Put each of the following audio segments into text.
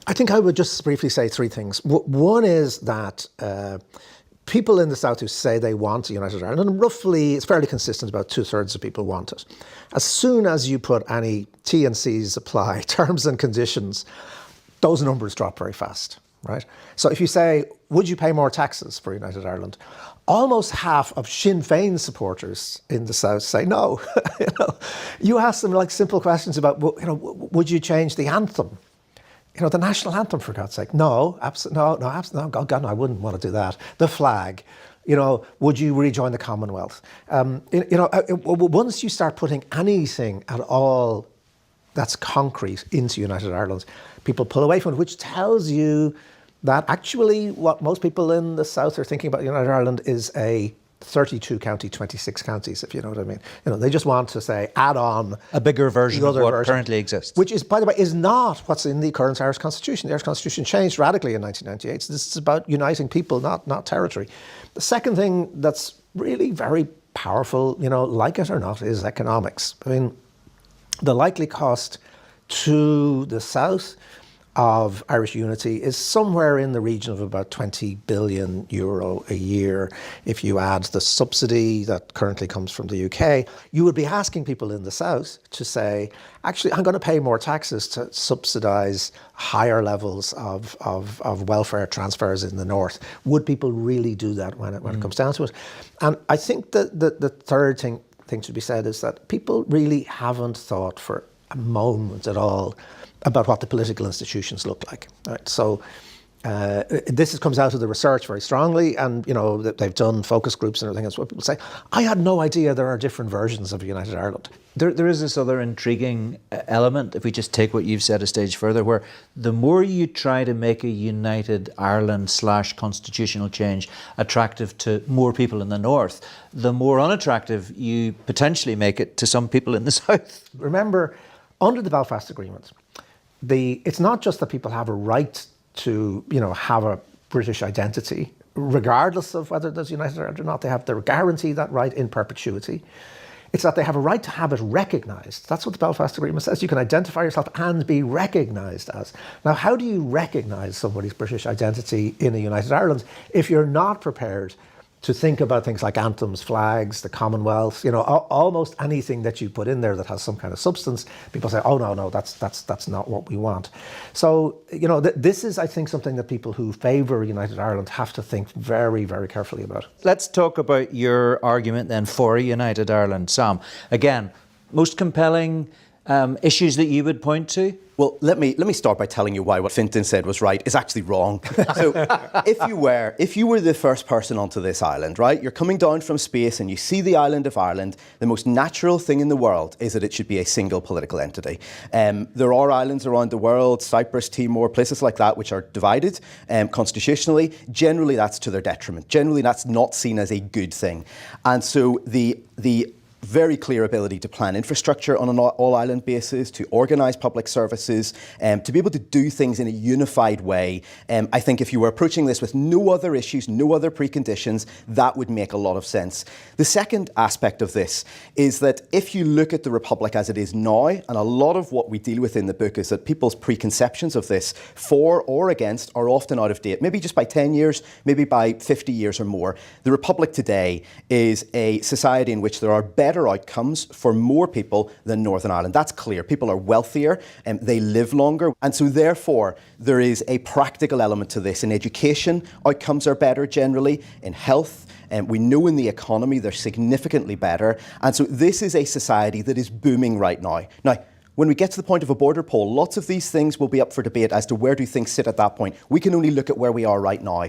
I think I would just briefly say three things. One is that people in the South who say they want a united Ireland, and roughly, it's fairly consistent, about 2/3 of people want it. As soon as you put any T&Cs apply, terms and conditions, those numbers drop very fast, right? So if you say, would you pay more taxes for United Ireland? Almost half of Sinn Féin supporters in the South say no. You ask them like simple questions about, would you change the anthem? The national anthem, for God's sake. No, absolutely, no, God, no, I wouldn't want to do that. The flag, would you rejoin the Commonwealth? Once you start putting anything at all that's concrete into United Ireland, people pull away from it, which tells you that actually what most people in the South are thinking about United Ireland is a 32 county, 26 counties, if you know what I mean. They just want to say, add on a bigger version of what currently exists. Which is, by the way, is not what's in the current Irish Constitution. The Irish Constitution changed radically in 1998. So this is about uniting people, not territory. The second thing that's really very powerful, like it or not, is economics. I mean, the likely cost to the South of Irish unity is somewhere in the region of about €20 billion a year. If you add the subsidy that currently comes from the UK, you would be asking people in the South to say, actually, I'm going to pay more taxes to subsidise higher levels of welfare transfers in the North. Would people really do that when it comes down to it? And I think that the third thing to be said is that people really haven't thought for a moment at all about what the political institutions look like. Right? So this comes out of the research very strongly, and they've done focus groups and everything else where people say, I had no idea there are different versions of United Ireland. There is this other intriguing element, if we just take what you've said a stage further, where the more you try to make a united Ireland / constitutional change attractive to more people in the North, the more unattractive you potentially make it to some people in the South. Remember, under the Belfast Agreement, it's not just that people have a right to, have a British identity, regardless of whether there's United Ireland or not. They have the guarantee that right in perpetuity. It's that they have a right to have it recognised. That's what the Belfast Agreement says. You can identify yourself and be recognised as. Now, how do you recognise somebody's British identity in a United Ireland if you're not prepared to think about things like anthems, flags, the Commonwealth, almost anything that you put in there that has some kind of substance? People say, oh, no, that's not what we want. So, this is, I think, something that people who favour United Ireland have to think very, very carefully about. Let's talk about your argument then for a united Ireland, Sam. Again, most compelling issues that you would point to? Well, let me start by telling you why what Fintan said was right is actually wrong. So if you were the first person onto this island, right, you're coming down from space and you see the island of Ireland, the most natural thing in the world is that it should be a single political entity. There are islands around the world, Cyprus, Timor, places like that, which are divided constitutionally. Generally, that's to their detriment. Generally, that's not seen as a good thing. And so the very clear ability to plan infrastructure on an all-island basis, to organise public services, to be able to do things in a unified way. I think if you were approaching this with no other issues, no other preconditions, that would make a lot of sense. The second aspect of this is that if you look at the Republic as it is now, and a lot of what we deal with in the book is that people's preconceptions of this, for or against, are often out of date, maybe just by 10 years, maybe by 50 years or more. The Republic today is a society in which there are better outcomes for more people than Northern Ireland. That's clear. People are wealthier and they live longer. And so therefore, there is a practical element to this. In education, outcomes are better generally. In health, we know in the economy, they're significantly better. And so this is a society that is booming right now. Now, when we get to the point of a border poll, lots of these things will be up for debate as to where do things sit at that point. We can only look at where we are right now.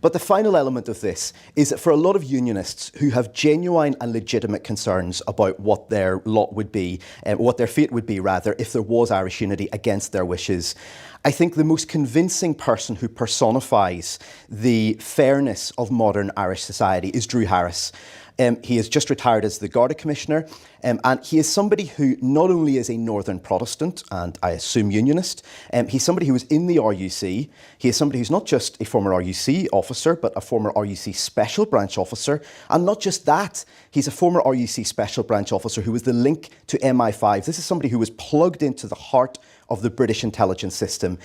But the final element of this is that for a lot of unionists who have genuine and legitimate concerns about what their lot would be, what their fate would be rather, if there was Irish unity against their wishes, I think the most convincing person who personifies the fairness of modern Irish society is Drew Harris. He has just retired as the Garda Commissioner, and he is somebody who not only is a Northern Protestant, and I assume unionist, he's somebody who was in the RUC. He is somebody who's not just a former RUC officer, but a former RUC Special Branch officer. And not just that, he's a former RUC Special Branch officer who was the link to MI5. This is somebody who was plugged into the heart of the British intelligence system.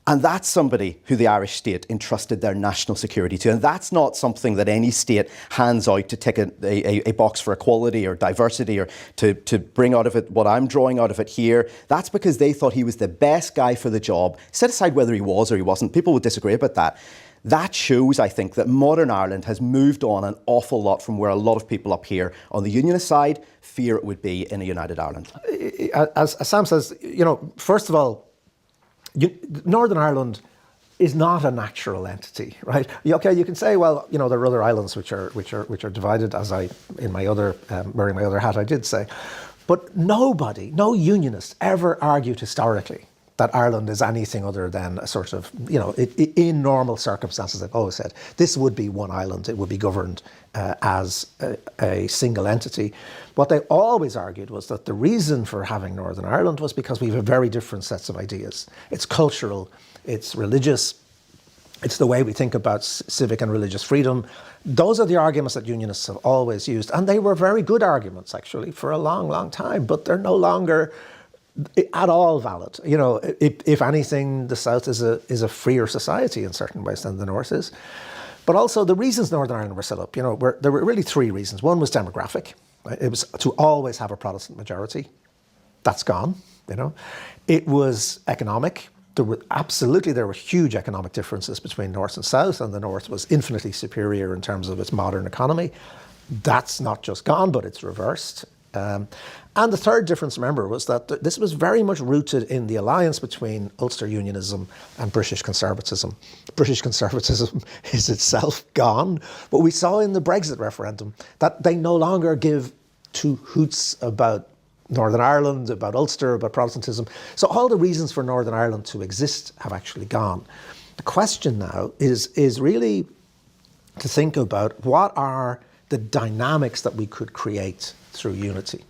And that's somebody who the Irish state entrusted their national security to. And that's not something that any state hands out to tick a box for equality or diversity or to bring out of it what I'm drawing out of it here. That's because they thought he was the best guy for the job. Set aside whether he was or he wasn't. People would disagree about that. That shows, I think, that modern Ireland has moved on an awful lot from where a lot of people up here on the unionist side fear it would be in a united Ireland. As Sam says, first of all, Northern Ireland is not a natural entity, right? Okay, you can say, well, there are other islands which are divided, as in my other wearing my other hat I did say, but nobody, no unionist ever argued historically that Ireland is anything other than a sort of, in normal circumstances, I've always said, this would be one island. It would be governed as a single entity. What they always argued was that the reason for having Northern Ireland was because we have very different sets of ideas. It's cultural, it's religious, it's the way we think about civic and religious freedom. Those are the arguments that unionists have always used. And they were very good arguments, actually, for a long, long time, but they're no longer at all valid. If anything, the South is a freer society in certain ways than the North is. But also the reasons Northern Ireland were set up, there were really three reasons. One was demographic. Right? It was to always have a Protestant majority. That's gone. It was economic. There were huge economic differences between North and South, and the North was infinitely superior in terms of its modern economy. That's not just gone, but it's reversed. And the third difference, remember, was that this was very much rooted in the alliance between Ulster Unionism and British conservatism. British conservatism is itself gone, but we saw in the Brexit referendum that they no longer give two hoots about Northern Ireland, about Ulster, about Protestantism. So all the reasons for Northern Ireland to exist have actually gone. The question now is really to think about what are the dynamics that we could create through unity.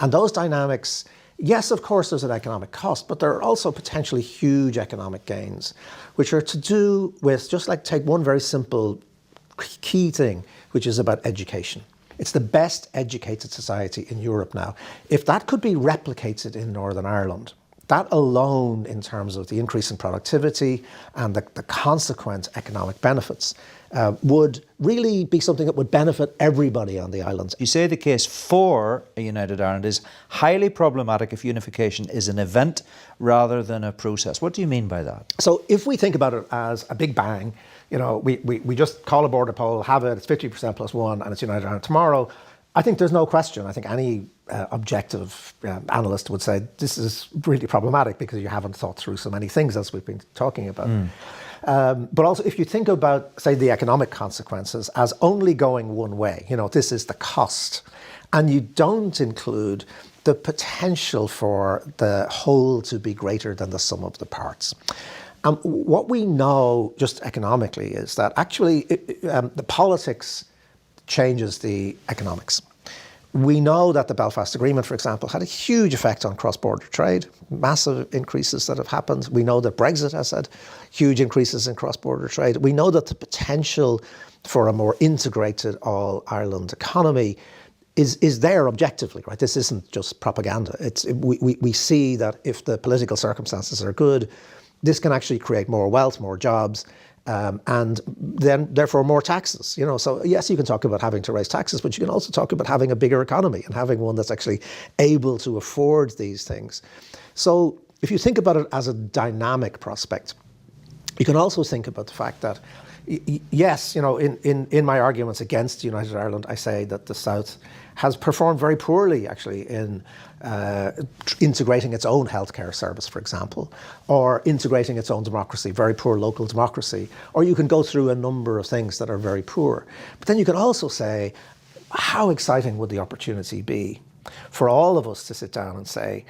And those dynamics, yes, of course, there's an economic cost, but there are also potentially huge economic gains, which are to do with, just like take one very simple key thing, which is about education. It's the best educated society in Europe now. If that could be replicated in Northern Ireland, that alone, in terms of the increase in productivity and the consequent economic benefits, would really be something that would benefit everybody on the islands. You say the case for a united Ireland is highly problematic if unification is an event rather than a process. What do you mean by that? So if we think about it as a big bang, we just call a border poll, have it, it's 50% plus one, and it's united Ireland tomorrow, I think there's no question. I think any objective analyst would say this is really problematic because you haven't thought through so many things as we've been talking about. But also, if you think about, say, the economic consequences as only going one way, this is the cost, and you don't include the potential for the whole to be greater than the sum of the parts. What we know just economically is that actually the politics changes the economics. We know that the Belfast Agreement, for example, had a huge effect on cross-border trade, massive increases that have happened. We know that Brexit has had huge increases in cross-border trade. We know that the potential for a more integrated all-Ireland economy is there objectively, right? This isn't just propaganda. We see that if the political circumstances are good, this can actually create more wealth, more jobs, and then therefore more taxes. So yes, you can talk about having to raise taxes, but you can also talk about having a bigger economy and having one that's actually able to afford these things. So if you think about it as a dynamic prospect, you can also think about the fact that yes, in my arguments against United Ireland, I say that the South has performed very poorly, actually, in integrating its own healthcare service, for example, or integrating its own democracy, very poor local democracy. Or you can go through a number of things that are very poor. But then you can also say, how exciting would the opportunity be for all of us to sit down and say,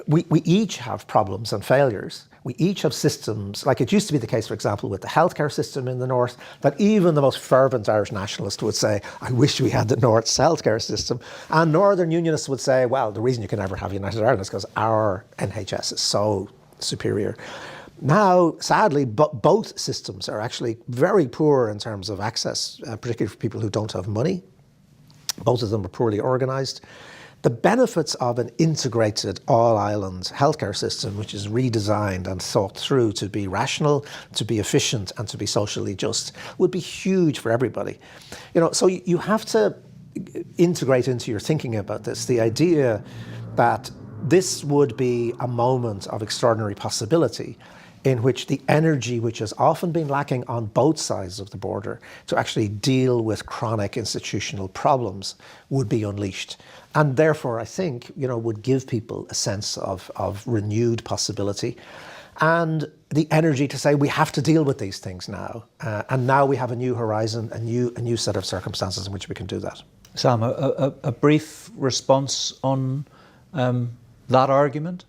we each have problems and failures. We each have systems, like it used to be the case, for example, with the healthcare system in the North, that even the most fervent Irish nationalist would say, I wish we had the North's healthcare system. And Northern Unionists would say, well, the reason you can never have United Ireland is because our NHS is so superior. Now, sadly, both systems are actually very poor in terms of access, particularly for people who don't have money. Both of them are poorly organised. The benefits of an integrated all-island healthcare system, which is redesigned and thought through to be rational, to be efficient, and to be socially just, would be huge for everybody. So you have to integrate into your thinking about this the idea that this would be a moment of extraordinary possibility in which the energy which has often been lacking on both sides of the border to actually deal with chronic institutional problems would be unleashed. And therefore, I think, would give people a sense of renewed possibility and the energy to say we have to deal with these things now. And now we have a new horizon, a new set of circumstances in which we can do that. Sam, a brief response on that argument?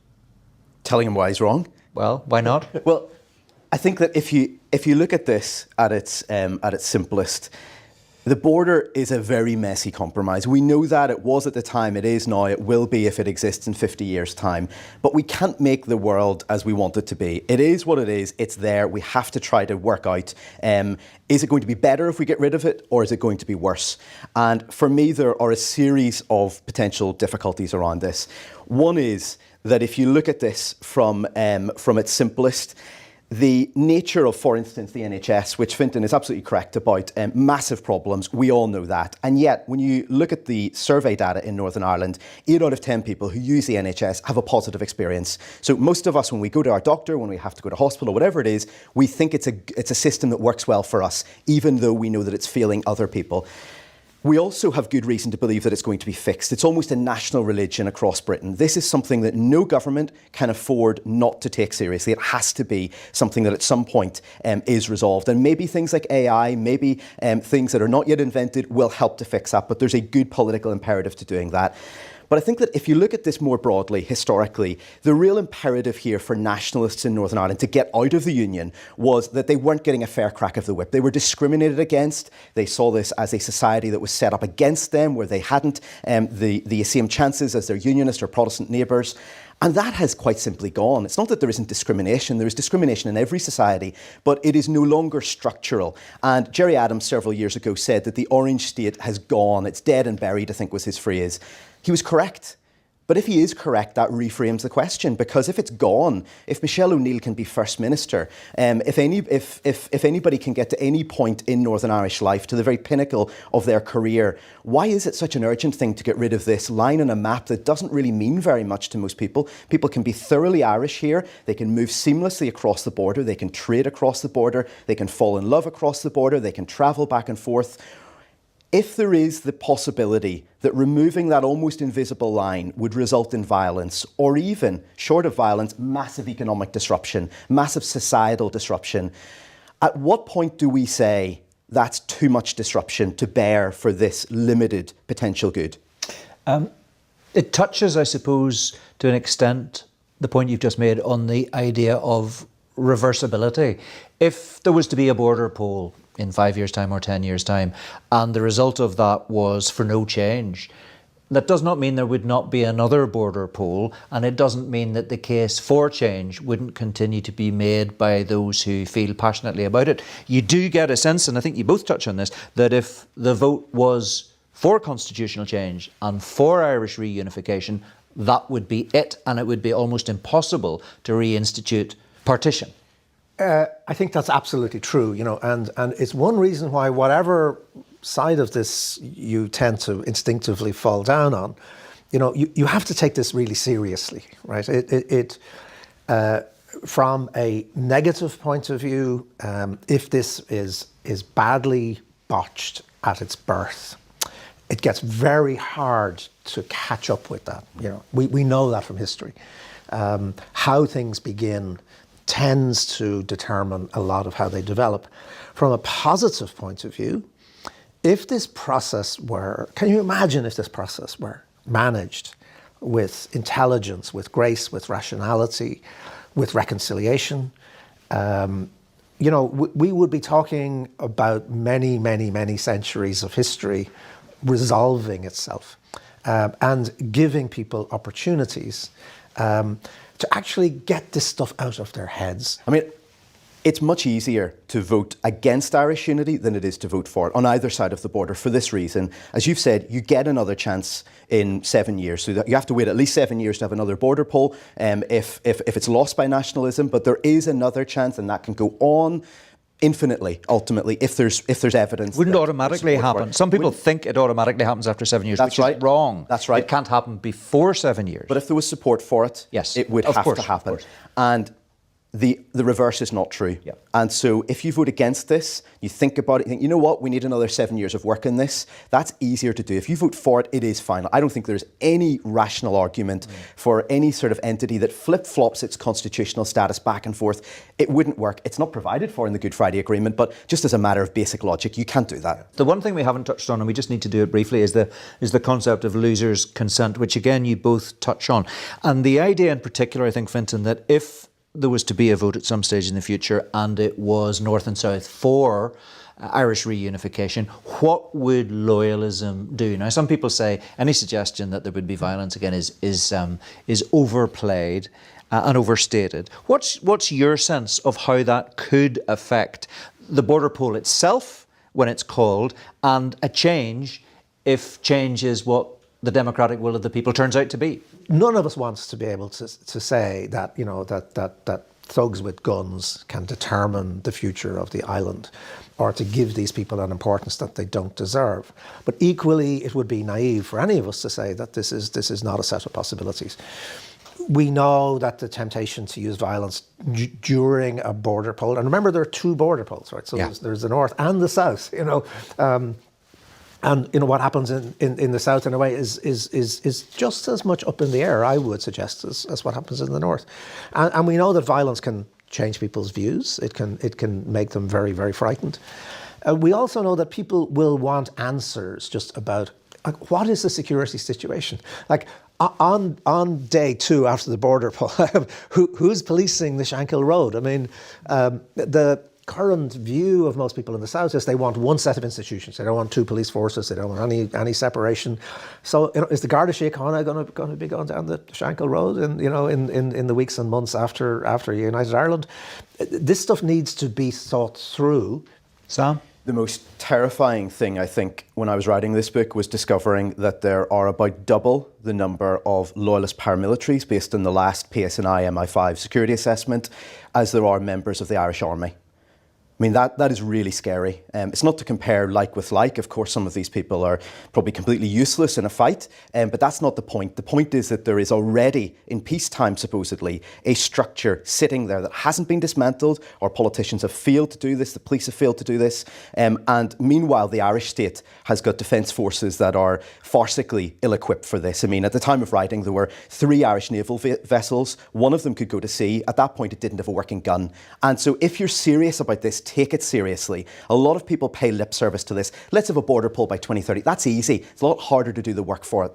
Telling him why he's wrong. Well, why not? Well, I think that if you look at this at its simplest, the border is a very messy compromise. We know that it was at the time, it is now, it will be if it exists in 50 years' time. But we can't make the world as we want it to be. It is what it is, it's there, we have to try to work out, is it going to be better if we get rid of it, or is it going to be worse? And for me, there are a series of potential difficulties around this. One is that if you look at this from its simplest, the nature of, for instance, the NHS, which Fintan is absolutely correct about, massive problems, we all know that. And yet, when you look at the survey data in Northern Ireland, 8 out of 10 people who use the NHS have a positive experience. So most of us, when we go to our doctor, when we have to go to hospital, whatever it is, we think it's a system that works well for us, even though we know that it's failing other people. We also have good reason to believe that it's going to be fixed. It's almost a national religion across Britain. This is something that no government can afford not to take seriously. It has to be something that at some point is resolved. And maybe things like AI, maybe things that are not yet invented will help to fix that. But there's a good political imperative to doing that. But I think that if you look at this more broadly, historically, the real imperative here for nationalists in Northern Ireland to get out of the Union was that they weren't getting a fair crack of the whip. They were discriminated against. They saw this as a society that was set up against them, where they hadn't the same chances as their Unionist or Protestant neighbours. And that has quite simply gone. It's not that there isn't discrimination. There is discrimination in every society, but it is no longer structural. And Gerry Adams several years ago said that the Orange State has gone. It's dead and buried, I think was his phrase. He was correct. But if he is correct, that reframes the question, because if it's gone, if Michelle O'Neill can be First Minister, if anybody can get to any point in Northern Irish life, to the very pinnacle of their career, why is it such an urgent thing to get rid of this line on a map that doesn't really mean very much to most people? People can be thoroughly Irish here, they can move seamlessly across the border, they can trade across the border, they can fall in love across the border, they can travel back and forth. If there is the possibility that removing that almost invisible line would result in violence, or even, short of violence, massive economic disruption, massive societal disruption, at what point do we say that's too much disruption to bear for this limited potential good? It touches, I suppose, to an extent, the point you've just made on the idea of reversibility. If there was to be a border poll in 5 years' time or 10 years' time, and the result of that was for no change, that does not mean there would not be another border poll, and it doesn't mean that the case for change wouldn't continue to be made by those who feel passionately about it. You do get a sense, and I think you both touch on this, that if the vote was for constitutional change and for Irish reunification, that would be it, and it would be almost impossible to reinstitute partition. I think that's absolutely true, and it's one reason why whatever side of this you tend to instinctively fall down on, you have to take this really seriously, right? From a negative point of view, if this is badly botched at its birth, it gets very hard to catch up with that. We know that from history. How things begin tends to determine a lot of how they develop. From a positive point of view, if this process can you imagine if this process were managed with intelligence, with grace, with rationality, with reconciliation, we would be talking about many, many, many centuries of history resolving itself and giving people opportunities to actually get this stuff out of their heads. I mean, It's much easier to vote against Irish unity than it is to vote for it on either side of the border for this reason. As you've said, you get another chance in 7 years. So that you have to wait at least 7 years to have another border poll if it's lost by nationalism. But there is another chance, and that can go on infinitely, ultimately, if there's evidence. Wouldn't automatically happen. Some people think it automatically happens after 7 years, That's which right. is wrong. That's right. It can't happen before 7 years. But if there was support for it, yes, it would of have course, to happen. Of course. And the reverse is not true. Yeah. And so if you vote against this, you think about it, you think, you know what, we need another 7 years of work in this. That's easier to do. If you vote for it, it is final. I don't think there's any rational argument for any sort of entity that flip-flops its constitutional status back and forth. It wouldn't work. It's not provided for in the Good Friday Agreement, but just as a matter of basic logic, you can't do that. The one thing we haven't touched on, and we just need to do it briefly, is the concept of losers' consent, which again you both touch on. And the idea in particular, I think, Fintan, that if there was to be a vote at some stage in the future and it was North and South for Irish reunification, what would loyalism do? Now, some people say any suggestion that there would be violence again is overplayed and overstated. What's your sense of how that could affect the border poll itself when it's called, and a change if change is what the democratic will of the people turns out to be? None of us wants to be able to say that, you know, that thugs with guns can determine the future of the island, or to give these people an importance that they don't deserve. But equally, it would be naive for any of us to say that this is not a set of possibilities. We know that the temptation to use violence during a border poll, and remember there are two border polls, right? So there's the North and the South, you know. And you know what happens in the South in a way is just as much up in the air, I would suggest, as what happens in the North. And we know that violence can change people's views. It can make them very, very frightened. We also know that people will want answers just about, like, what is the security situation? Like, on day 2 after the border poll, who's policing the Shankill Road? I mean, the current view of most people in the South is they want one set of institutions. They don't want 2 police forces. They don't want any separation. So, you know, is the Garda Síochána going to be going down the Shankill Road in the weeks and months after United Ireland? This stuff needs to be thought through. Sam? The most terrifying thing, I think, when I was writing this book was discovering that there are about double the number of loyalist paramilitaries based on the last PSNI MI5 security assessment as there are members of the Irish Army. I mean, that is really scary. It's not to compare like with like. Of course, some of these people are probably completely useless in a fight, but that's not the point. The point is that there is already, in peacetime supposedly, a structure sitting there that hasn't been dismantled. Our politicians have failed to do this, the police have failed to do this, and meanwhile the Irish state has got defence forces that are farcically ill-equipped for this. I mean, at the time of writing, there were 3 Irish naval vessels. One of them could go to sea. At that point, it didn't have a working gun. And so if you're serious about this, take it seriously. A lot of people pay lip service to this. Let's have a border poll by 2030. That's easy. It's a lot harder to do the work for it.